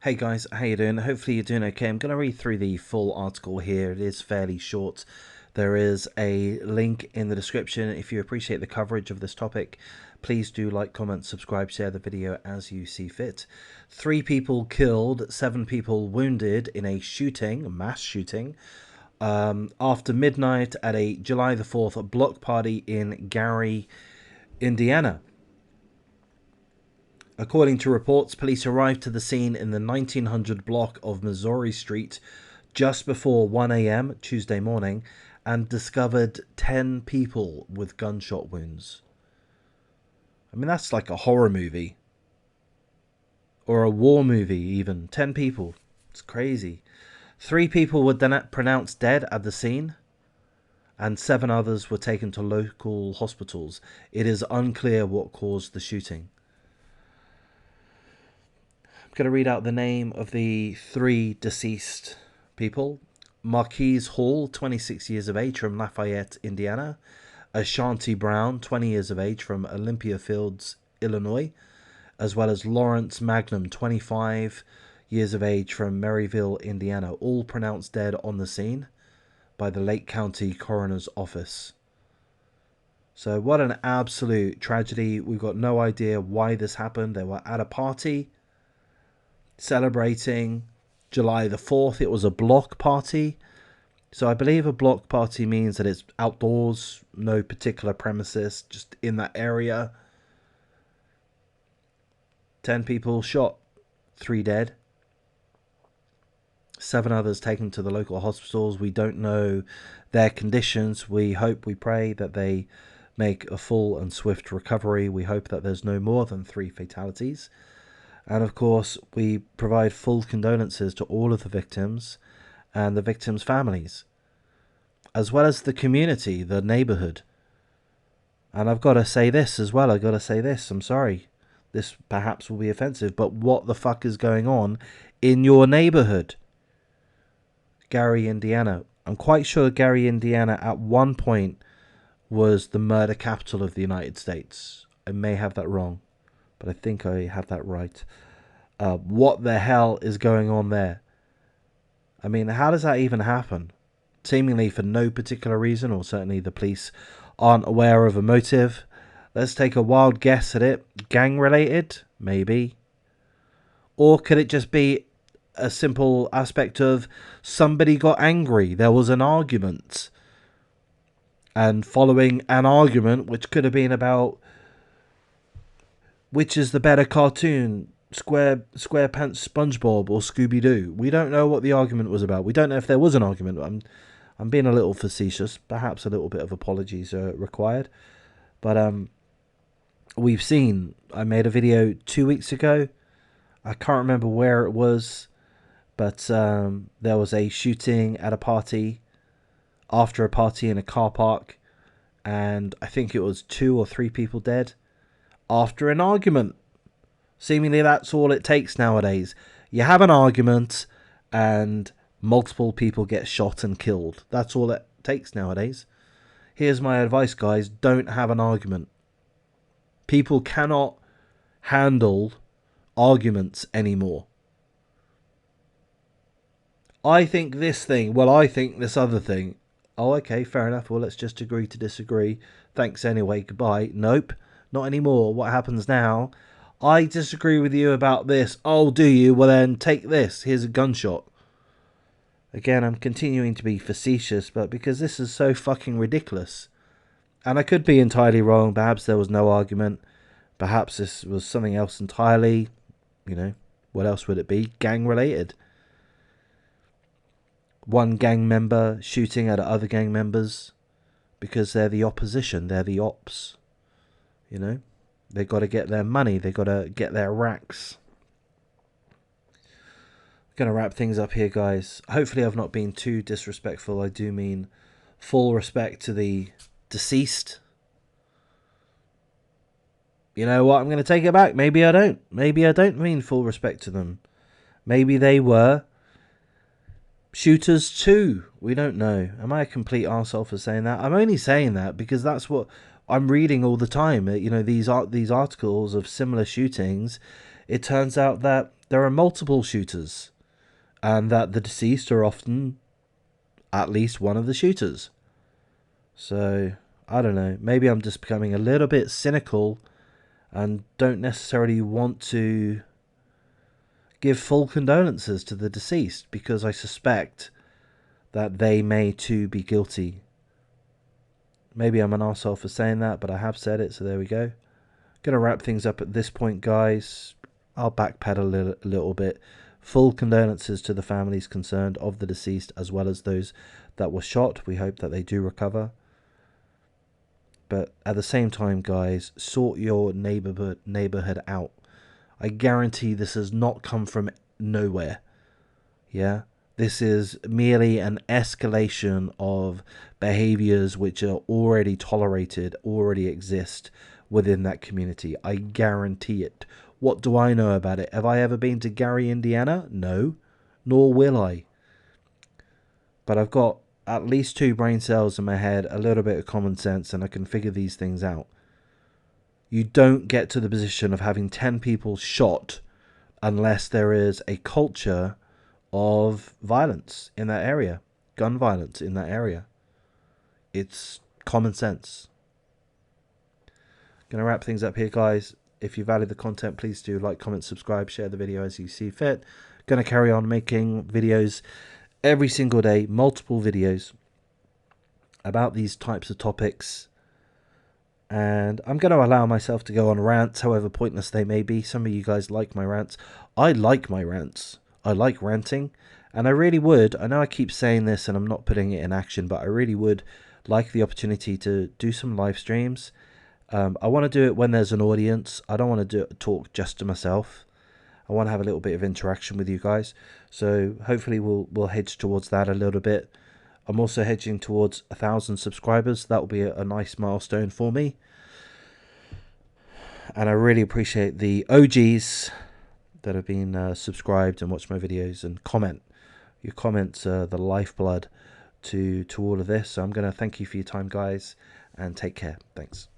Hey guys, how you doing? Hopefully you're doing okay. I'm going to read through the full article here. It is fairly short. There is a link in the description. If you appreciate the coverage of this topic, please do like, comment, subscribe, share the video as you see fit. 3 people killed, 7 people wounded in a mass shooting, after midnight at a July the 4th block party in Gary, Indiana. According to reports, police arrived to the scene in the 1900 block of Missouri Street just before 1 a.m. Tuesday morning and discovered 10 people with gunshot wounds. I mean, that's like a horror movie. Or a war movie, even. 10 people. It's crazy. 3 people were then pronounced dead at the scene, and 7 others were taken to local hospitals. It is unclear what caused the shooting. I'm going to read out the name of the 3 deceased people. Marquise Hall, 26 years of age, from Lafayette, Indiana. Ashanti Brown, 20 years of age, from Olympia Fields, Illinois. As well as Lawrence Magnum, 25 years of age, from Maryville, Indiana. All pronounced dead on the scene by the Lake County Coroner's Office. So what an absolute tragedy. We've got no idea why this happened. They were at a party celebrating July the 4th. It was a block party. So I believe a block party means that it's outdoors, no particular premises, just in that area. 10 people shot, 3 dead. 7 others taken to the local hospitals. We don't know their conditions. We hope, we pray that they make a full and swift recovery. We hope that there's no more than 3 fatalities. And of course, we provide full condolences to all of the victims and the victims' families, as well as the community, the neighborhood. And I've got to say this as well. I'm sorry. This perhaps will be offensive, but what the fuck is going on in your neighborhood? Gary, Indiana. I'm quite sure Gary, Indiana at one point was the murder capital of the United States. I may have that wrong, but I think I have that right. What the hell is going on there? I mean, how does that even happen? Seemingly for no particular reason, or certainly the police aren't aware of a motive. Let's take a wild guess at it. Gang related? Maybe. Or could it just be a simple aspect of somebody got angry? There was an argument. And following an argument, which could have been about which is the better cartoon, SquarePants SpongeBob or Scooby-Doo. We don't know what the argument was about. We don't know if there was an argument. I'm being a little facetious. Perhaps a little bit of apologies are required. But we've seen, I made a video 2 weeks ago. I can't remember where it was, but there was a shooting at a party, after a party in a car park, and I think it was 2 or 3 people dead after an argument. Seemingly that's all it takes nowadays. You have an argument and multiple people get shot and killed. That's all it takes nowadays. Here's my advice, guys. Don't have an argument. People cannot handle arguments anymore. I think this thing. Well, I think this other thing. Oh, okay, fair enough. Well, let's just agree to disagree. Thanks anyway. Goodbye. Nope, not anymore. What happens now? I disagree with you about this. Oh, do you? Well, then take this. Here's a gunshot. Again, I'm continuing to be facetious, but because this is so fucking ridiculous. And I could be entirely wrong. Perhaps there was no argument. Perhaps this was something else entirely. You know, what else would it be? Gang related. One gang member shooting at other gang members because they're the opposition. They're the ops. You know, they got to get their money. They got to get their racks. Going to wrap things up here, guys. Hopefully I've not been too disrespectful. I do mean full respect to the deceased. You know what? I'm going to take it back. Maybe I don't. Maybe I don't mean full respect to them. Maybe they were shooters too. We don't know. Am I a complete arsehole for saying that? I'm only saying that because that's what I'm reading all the time. You know, these articles of similar shootings. It turns out that there are multiple shooters, and that the deceased are often at least one of the shooters. So, I don't know, maybe I'm just becoming a little bit cynical and don't necessarily want to give full condolences to the deceased, because I suspect that they may too be guilty. Maybe I'm an arsehole for saying that, but I have said it, so there we go. Gonna wrap things up at this point, guys. I'll backpedal a little bit. Full condolences to the families concerned of the deceased, as well as those that were shot. We hope that they do recover. But at the same time, guys, sort your neighborhood out. I guarantee this has not come from nowhere. Yeah? This is merely an escalation of behaviors which are already tolerated, already exist within that community. I guarantee it. What do I know about it? Have I ever been to Gary, Indiana? No. Nor will I. But I've got at least 2 brain cells in my head, a little bit of common sense, and I can figure these things out. You don't get to the position of having 10 people shot unless there is a culture of violence in that area, gun violence in that area. It's common sense. Gonna wrap things up here, guys. If you value the content, please do like, comment, subscribe, share the video as you see fit. Gonna carry on making videos every single day, multiple videos about these types of topics. And I'm going to allow myself to go on rants, however pointless they may be. Some of you guys like my rants. I like my rants. I like ranting. And I really would, I know I keep saying this and I'm not putting it in action, but I really would like the opportunity to do some live streams. I want to do it when there's an audience. I don't want to talk just to myself. I want to have a little bit of interaction with you guys. So hopefully we'll hedge towards that a little bit. I'm also hedging towards 1,000 subscribers. That will be a nice milestone for me. And I really appreciate the OGs that have been subscribed and watched my videos and comment. Your comments are the lifeblood to all of this. So I'm going to thank you for your time, guys, and take care. Thanks.